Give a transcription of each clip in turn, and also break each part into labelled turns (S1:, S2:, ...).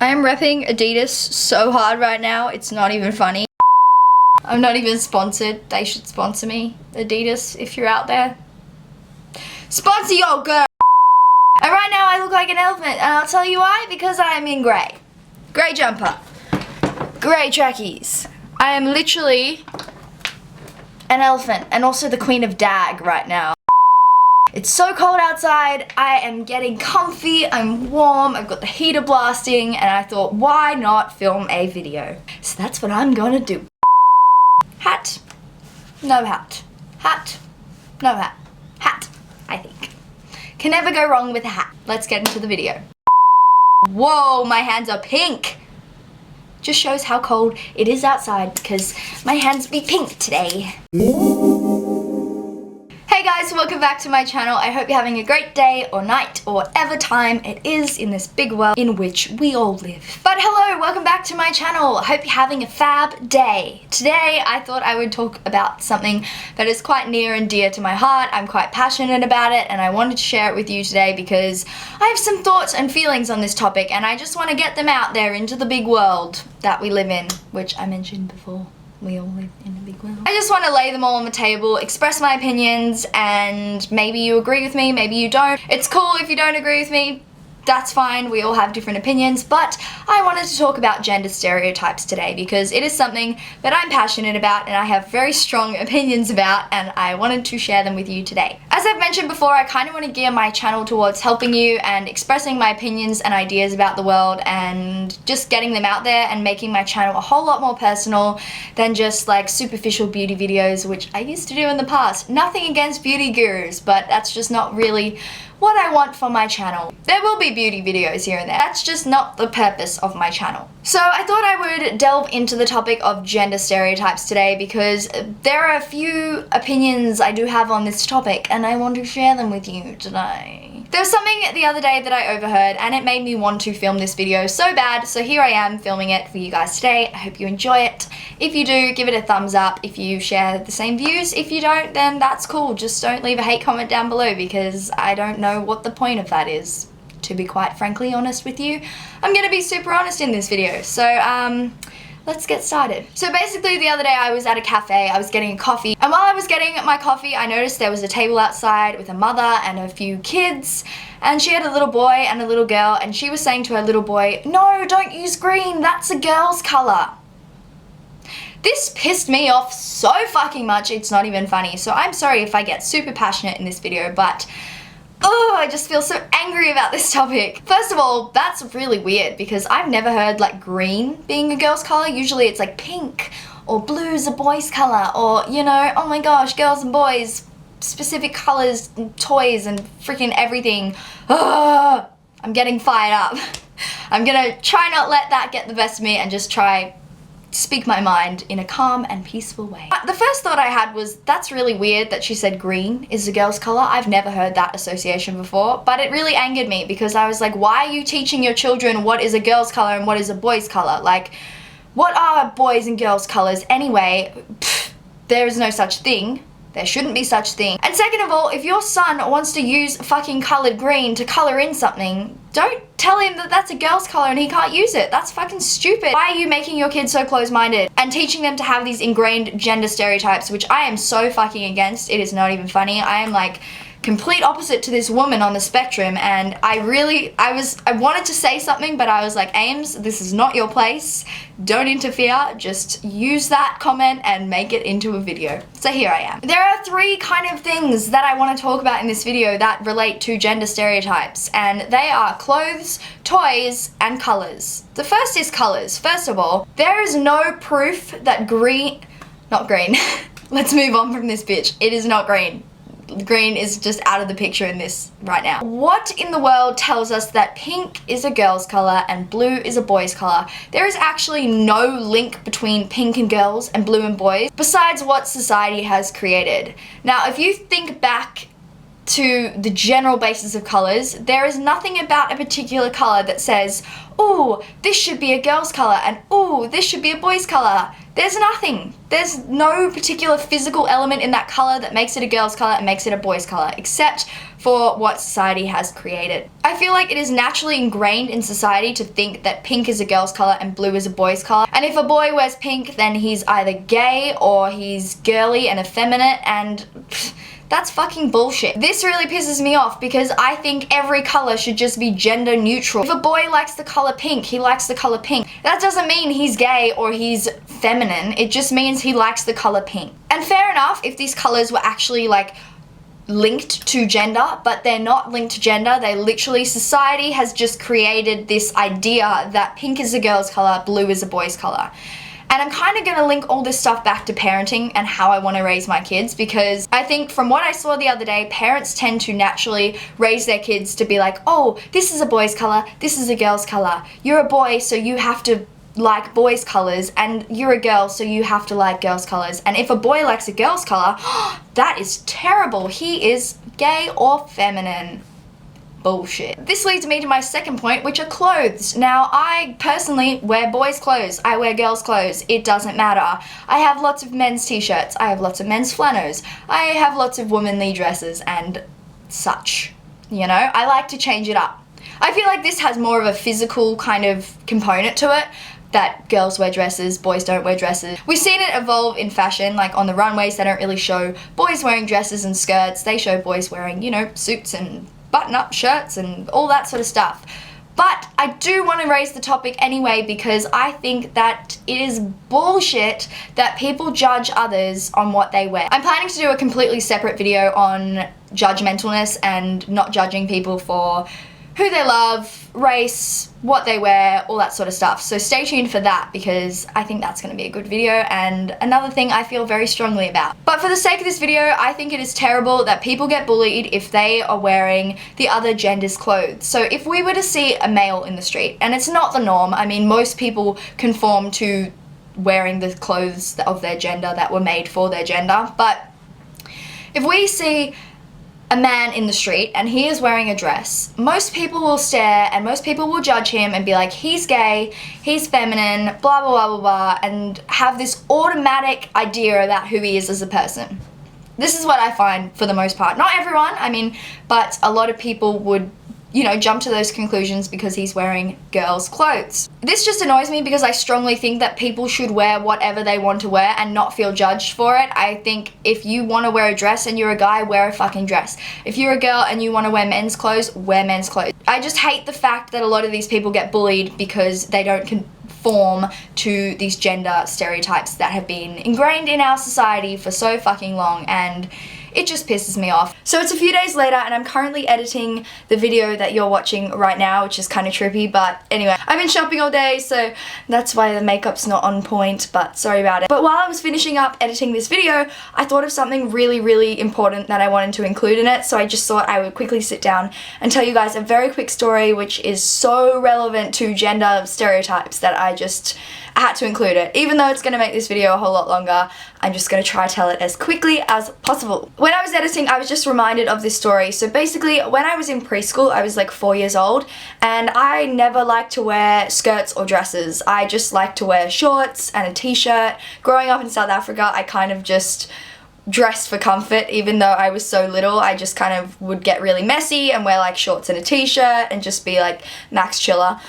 S1: I am repping Adidas so hard right now, it's not even funny. I'm not even sponsored. They should sponsor me. Adidas, if you're out there. Sponsor your girl! And right now I look like an elephant, and I'll tell you why, because I am in grey. Grey jumper. Grey trackies. I am literally an elephant, and also the queen of dag right now. It's so cold outside, I am getting comfy, I'm warm, I've got the heater blasting, and I thought, why not film a video? So that's what I'm gonna do. Hat, no hat. Hat, no hat. Hat, I think. Can never go wrong with a hat. Let's get into the video. Whoa, my hands are pink! Just shows how cold it is outside because my hands be pink today. Hey guys, welcome back to my channel. I hope you're having a great day or night or whatever time it is in this big world in which we all live. But hello, welcome back to my channel. I hope you're having a fab day. Today I thought I would talk about something that is quite near and dear to my heart. I'm quite passionate about it and I wanted to share it with you today because I have some thoughts and feelings on this topic and I just want to get them out there into the big world that we live in, which I mentioned before. We all live in a big world. I just want to lay them all on the table, express my opinions, and maybe you agree with me, maybe you don't. It's cool if you don't agree with me. That's fine, we all have different opinions, but I wanted to talk about gender stereotypes today because it is something that I'm passionate about and I have very strong opinions about, and I wanted to share them with you today. As I've mentioned before, I kind of want to gear my channel towards helping you and expressing my opinions and ideas about the world and just getting them out there and making my channel a whole lot more personal than just like superficial beauty videos, which I used to do in the past. Nothing against beauty gurus, but that's just not really what I want for my channel. There will be beauty videos here and there. That's just not the purpose of my channel. So I thought I would delve into the topic of gender stereotypes today because there are a few opinions I do have on this topic and I want to share them with you today. There was something the other day that I overheard and it made me want to film this video so bad, so here I am filming it for you guys today. I hope you enjoy it. If you do, give it a thumbs up if you share the same views. If you don't, then that's cool. Just don't leave a hate comment down below because I don't know what the point of that is. To be quite frankly honest with you, I'm gonna be super honest in this video. So let's get started. So basically the other day I was at a cafe, I was getting a coffee, and while I was getting my coffee I noticed there was a table outside with a mother and a few kids, and she had a little boy and a little girl, and she was saying to her little boy, "No, don't use green, that's a girl's color." This pissed me off so fucking much, it's not even funny. So I'm sorry if I get super passionate in this video, but oh, I just feel so angry about this topic. First of all, that's really weird because I've never heard like green being a girl's color. Usually it's like pink or blue's a boy's color, or you know, oh my gosh, girls and boys, specific colors and toys and freaking everything. Oh, I'm getting fired up. I'm gonna try not let that get the best of me and just try speak my mind in a calm and peaceful way. The first thought I had was, that's really weird that she said green is a girl's color. I've never heard that association before, but it really angered me because I was like, why are you teaching your children what is a girl's color and what is a boy's color? Like, what are boys and girls colors anyway? Pfft, there is no such thing. There shouldn't be such thing. And second of all, if your son wants to use fucking colored green to color in something, don't tell him that that's a girl's color and he can't use it. That's fucking stupid. Why are you making your kids so close-minded and teaching them to have these ingrained gender stereotypes, which I am so fucking against. It is not even funny. I am like complete opposite to this woman on the spectrum, and I wanted to say something, but I was like, Ames, this is not your place. Don't interfere. Just use that comment and make it into a video. So here I am. There are three kind of things that I want to talk about in this video that relate to gender stereotypes, and they are clothes, toys, and colors. The first is colors. First of all, there is no proof that not green. Let's move on from this bitch. It is not green. Green is just out of the picture in this right now. What in the world tells us that pink is a girl's color and blue is a boy's color? There is actually no link between pink and girls and blue and boys besides what society has created. Now, if you think back to the general basis of colors, there is nothing about a particular color that says, ooh, this should be a girl's color, and ooh, this should be a boy's color. There's nothing. There's no particular physical element in that color that makes it a girl's color and makes it a boy's color, except for what society has created. I feel like it is naturally ingrained in society to think that pink is a girl's color and blue is a boy's color. And if a boy wears pink, then he's either gay or he's girly and effeminate, and that's fucking bullshit. This really pisses me off because I think every color should just be gender neutral. If a boy likes the color pink, he likes the color pink. That doesn't mean he's gay or he's feminine. It just means he likes the color pink. And fair enough if these colors were actually like linked to gender, but they're not linked to gender. They literally, society has just created this idea that pink is a girl's color, blue is a boy's color. And I'm kind of going to link all this stuff back to parenting and how I want to raise my kids, because I think from what I saw the other day, parents tend to naturally raise their kids to be like, oh, this is a boy's color, this is a girl's color. You're a boy, so you have to like boys' colors, and you're a girl, so you have to like girls' colors. And if a boy likes a girl's color, that is terrible. He is gay or feminine. Bullshit. This leads me to my second point, which are clothes. Now, I personally wear boys' clothes. I wear girls' clothes. It doesn't matter. I have lots of men's t-shirts. I have lots of men's flannels. I have lots of womanly dresses and such. You know, I like to change it up. I feel like this has more of a physical kind of component to it, that girls wear dresses, boys don't wear dresses. We've seen it evolve in fashion, like on the runways, they don't really show boys wearing dresses and skirts. They show boys wearing, you know, suits and button-up shirts and all that sort of stuff. But I do want to raise the topic anyway because I think that it is bullshit that people judge others on what they wear. I'm planning to do a completely separate video on judgmentalness and not judging people for who they love, race, what they wear, all that sort of stuff. So stay tuned for that because I think that's going to be a good video and another thing I feel very strongly about. But for the sake of this video, I think it is terrible that people get bullied if they are wearing the other gender's clothes. So if we were to see a male in the street, and it's not the norm, I mean most people conform to wearing the clothes of their gender that were made for their gender, but if we see a man in the street and he is wearing a dress, most people will stare and most people will judge him and be like, he's gay, he's feminine, blah blah blah blah blah, and have this automatic idea about who he is as a person. This is what I find for the most part. Not everyone, I mean, but a lot of people would, you know, jump to those conclusions because he's wearing girls' clothes. This just annoys me because I strongly think that people should wear whatever they want to wear and not feel judged for it. I think if you want to wear a dress and you're a guy, wear a fucking dress. If you're a girl and you want to wear men's clothes, wear men's clothes. I just hate the fact that a lot of these people get bullied because they don't conform to these gender stereotypes that have been ingrained in our society for so fucking long, and it just pisses me off. So it's a few days later and I'm currently editing the video that you're watching right now, which is kind of trippy, but anyway, I've been shopping all day, so that's why the makeup's not on point, but sorry about it. But while I was finishing up editing this video, I thought of something really, really important that I wanted to include in it, so I just thought I would quickly sit down and tell you guys a very quick story which is so relevant to gender stereotypes that I had to include it. Even though it's going to make this video a whole lot longer, I'm just going to try to tell it as quickly as possible. When I was editing, I was just reminded of this story. So basically, when I was in preschool, I was like 4 years old, and I never liked to wear skirts or dresses. I just liked to wear shorts and a t-shirt. Growing up in South Africa, I kind of just dressed for comfort. Even though I was so little, I just kind of would get really messy and wear like shorts and a t-shirt and just be like Max Chiller.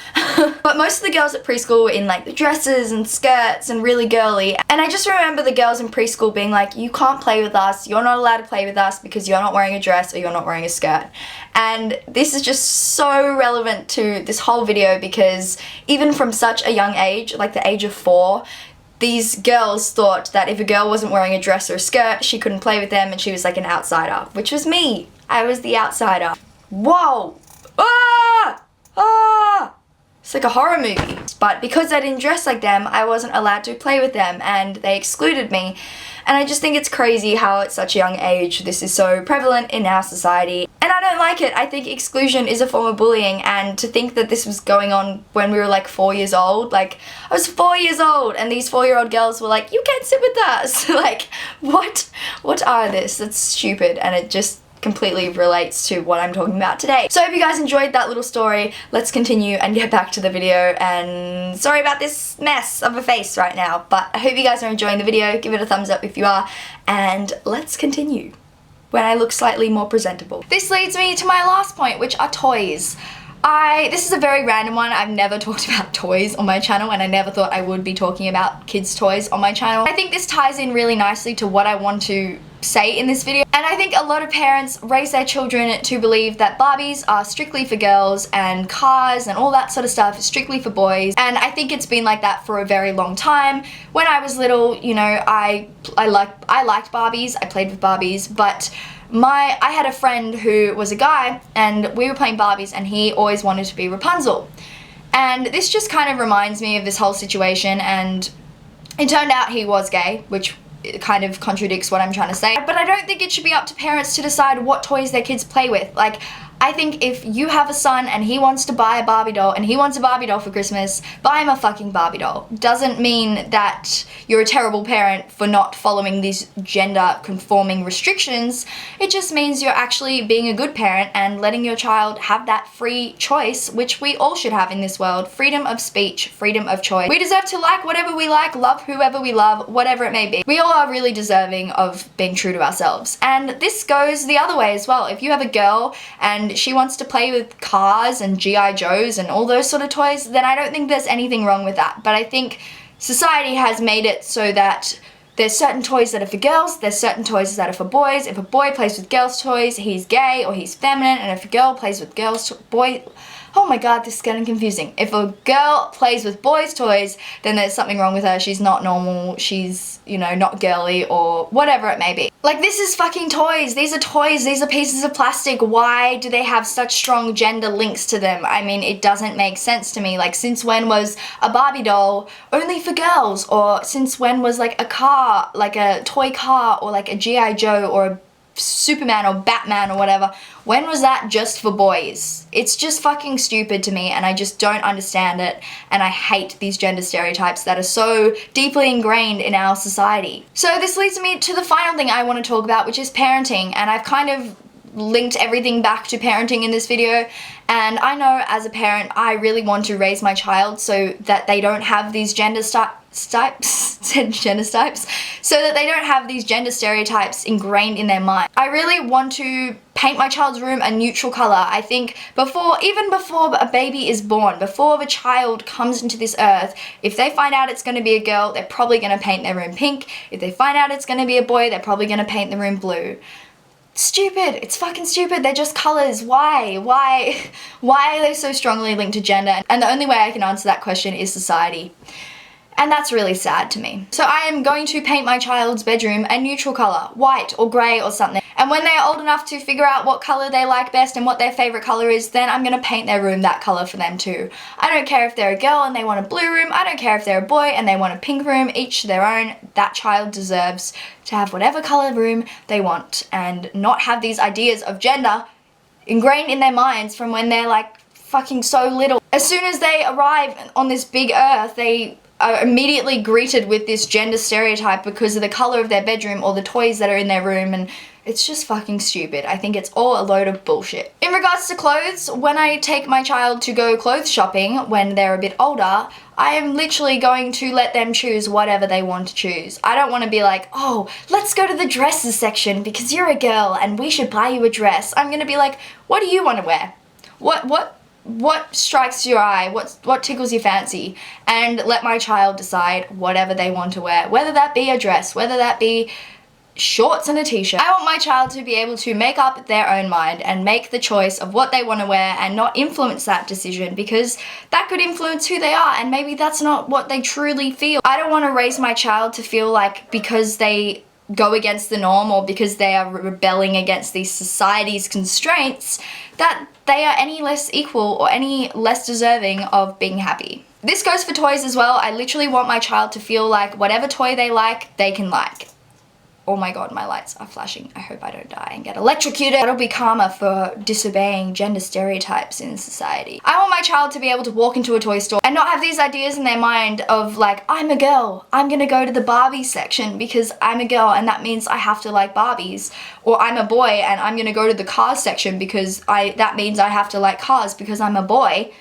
S1: But most of the girls at preschool were in like the dresses and skirts and really girly, and I just remember the girls in preschool being like, you can't play with us, you're not allowed to play with us because you're not wearing a dress or you're not wearing a skirt. And this is just so relevant to this whole video because even from such a young age, like the age of 4, these girls thought that if a girl wasn't wearing a dress or a skirt, she couldn't play with them and she was like an outsider, which was me. I was the outsider. Whoa! Ah! Ah! It's like a horror movie. But because I didn't dress like them, I wasn't allowed to play with them and they excluded me. And I just think it's crazy how at such a young age this is so prevalent in our society. And I don't like it. I think exclusion is a form of bullying, and to think that this was going on when we were like 4 years old. Like, I was 4 years old and these 4-year-old girls were like, you can't sit with us. Like, what are this? That's stupid, and it just completely relates to what I'm talking about today. So I hope you guys enjoyed that little story. Let's continue and get back to the video, and sorry about this mess of a face right now, but I hope you guys are enjoying the video. Give it a thumbs up if you are, and let's continue when I look slightly more presentable. This leads me to my last point, which are toys. This is a very random one. I've never talked about toys on my channel, and I never thought I would be talking about kids' toys on my channel. I think this ties in really nicely to what I want to say in this video, and I think a lot of parents raise their children to believe that Barbies are strictly for girls and cars and all that sort of stuff is strictly for boys, and I think it's been like that for a very long time. When I was little, you know, I liked Barbies, I played with Barbies, but I had a friend who was a guy, and we were playing Barbies, and he always wanted to be Rapunzel. And this just kind of reminds me of this whole situation, and it turned out he was gay, which kind of contradicts what I'm trying to say. But I don't think it should be up to parents to decide what toys their kids play with. Like, I think if you have a son and he wants to buy a Barbie doll and he wants a Barbie doll for Christmas, buy him a fucking Barbie doll. Doesn't mean that you're a terrible parent for not following these gender conforming restrictions. It just means you're actually being a good parent and letting your child have that free choice, which we all should have in this world. Freedom of speech, freedom of choice. We deserve to like whatever we like, love whoever we love, whatever it may be. We all are really deserving of being true to ourselves. And this goes the other way as well. If you have a girl and she wants to play with cars and G.I. Joes and all those sort of toys, then I don't think there's anything wrong with that. But I think society has made it so that there's certain toys that are for girls, there's certain toys that are for boys. If a boy plays with girls' toys, he's gay or he's feminine, and if a girl plays with oh my god, this is getting confusing. If a girl plays with boys' toys, then there's something wrong with her. She's not normal, she's, you know, not girly, or whatever it may be. Like, this is fucking toys. These are toys, these are pieces of plastic. Why do they have such strong gender links to them? I mean, it doesn't make sense to me. Like, since when was a Barbie doll only for girls? Or since when was like a car, like a toy car, or like a G.I. Joe, or a Superman or Batman or whatever, when was that just for boys? It's just fucking stupid to me, and I just don't understand it, and I hate these gender stereotypes that are so deeply ingrained in our society. So this leads me to the final thing I want to talk about, which is parenting, and I've kind of linked everything back to parenting in this video. And I know as a parent I really want to raise my child so that they don't have these gender stereotypes stereotypes ingrained in their mind. I really want to paint my child's room a neutral color. I think even before a baby is born, before the child comes into this earth, if they find out it's going to be a girl, they're probably going to paint their room pink. If they find out it's going to be a boy, they're probably going to paint the room blue. Stupid. It's fucking stupid. They're just colors. Why are they so strongly linked to gender? And the only way I can answer that question is society. And that's really sad to me. So I am going to paint my child's bedroom a neutral color, white or grey or something. And when they're old enough to figure out what color they like best and what their favorite color is, then I'm gonna paint their room that color for them too. I don't care if they're a girl and they want a blue room. I don't care if they're a boy and they want a pink room. Each their own. That child deserves to have whatever color room they want and not have these ideas of gender ingrained in their minds from when they're like fucking so little. As soon as they arrive on this big earth, they are immediately greeted with this gender stereotype because of the color of their bedroom or the toys that are in their room, and it's just fucking stupid. I think it's all a load of bullshit. In regards to clothes, when I take my child to go clothes shopping when they're a bit older, I am literally going to let them choose whatever they want to choose. I don't want to be like, oh, let's go to the dresses section because you're a girl and we should buy you a dress. I'm gonna be like, what do you want to wear? What strikes your eye? What tickles your fancy? And let my child decide whatever they want to wear, whether that be a dress, whether that be shorts and a t-shirt. I want my child to be able to make up their own mind and make the choice of what they want to wear and not influence that decision, because that could influence who they are and maybe that's not what they truly feel. I don't want to raise my child to feel like because they go against the norm or because they are rebelling against these society's constraints that they are any less equal or any less deserving of being happy. This goes for toys as well. I literally want my child to feel like whatever toy they like, they can like. oh my god, my lights are flashing. I hope I don't die and get electrocuted. That'll be karma for disobeying gender stereotypes in society. I want my child to be able to walk into a toy store and not have these ideas in their mind of like, I'm a girl, I'm gonna go to the Barbie section because I'm a girl and that means I have to like Barbies. Or I'm a boy and I'm gonna go to the cars section because that means I have to like cars because I'm a boy.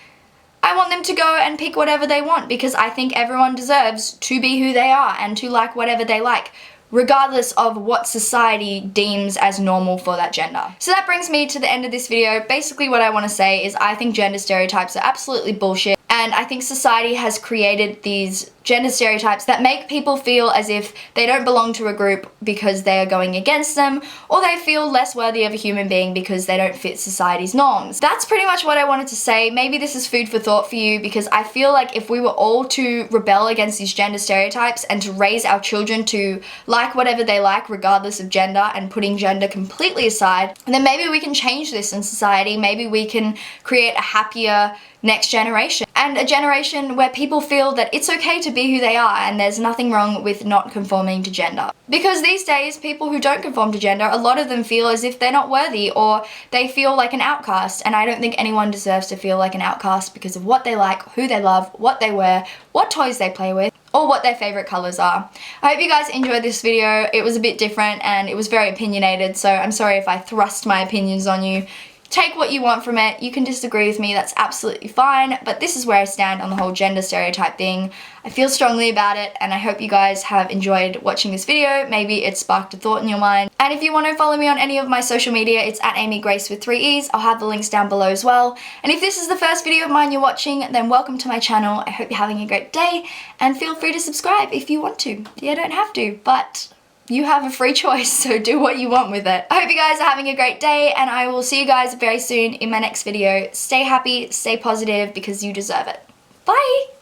S1: I want them to go and pick whatever they want because I think everyone deserves to be who they are and to like whatever they like, regardless of what society deems as normal for that gender. So that brings me to the end of this video. Basically what I want to say is I think gender stereotypes are absolutely bullshit, and I think society has created these gender stereotypes that make people feel as if they don't belong to a group because they are going against them, or they feel less worthy of a human being because they don't fit society's norms. That's pretty much what I wanted to say. Maybe this is food for thought for you, because I feel like if we were all to rebel against these gender stereotypes and to raise our children to like whatever they like regardless of gender and putting gender completely aside, then maybe we can change this in society. Maybe we can create a happier next generation, and a generation where people feel that it's okay to be who they are and there's nothing wrong with not conforming to gender. Because these days, people who don't conform to gender, a lot of them feel as if they're not worthy or they feel like an outcast, and I don't think anyone deserves to feel like an outcast because of what they like, who they love, what they wear, what toys they play with, or what their favorite colors are. I hope you guys enjoyed this video. It was a bit different and it was very opinionated, so I'm sorry if I thrust my opinions on you. Take what you want from it. You can disagree with me, that's absolutely fine, but this is where I stand on the whole gender stereotype thing. I feel strongly about it, and I hope you guys have enjoyed watching this video. Maybe it sparked a thought in your mind. And if you want to follow me on any of my social media, it's at Amy Grace with 3 E's. I'll have the links down below as well. And if this is the first video of mine you're watching, then welcome to my channel. I hope you're having a great day, and feel free to subscribe if you want to. You don't have to, but you have a free choice, so do what you want with it. I hope you guys are having a great day, and I will see you guys very soon in my next video. Stay happy, stay positive, because you deserve it. Bye!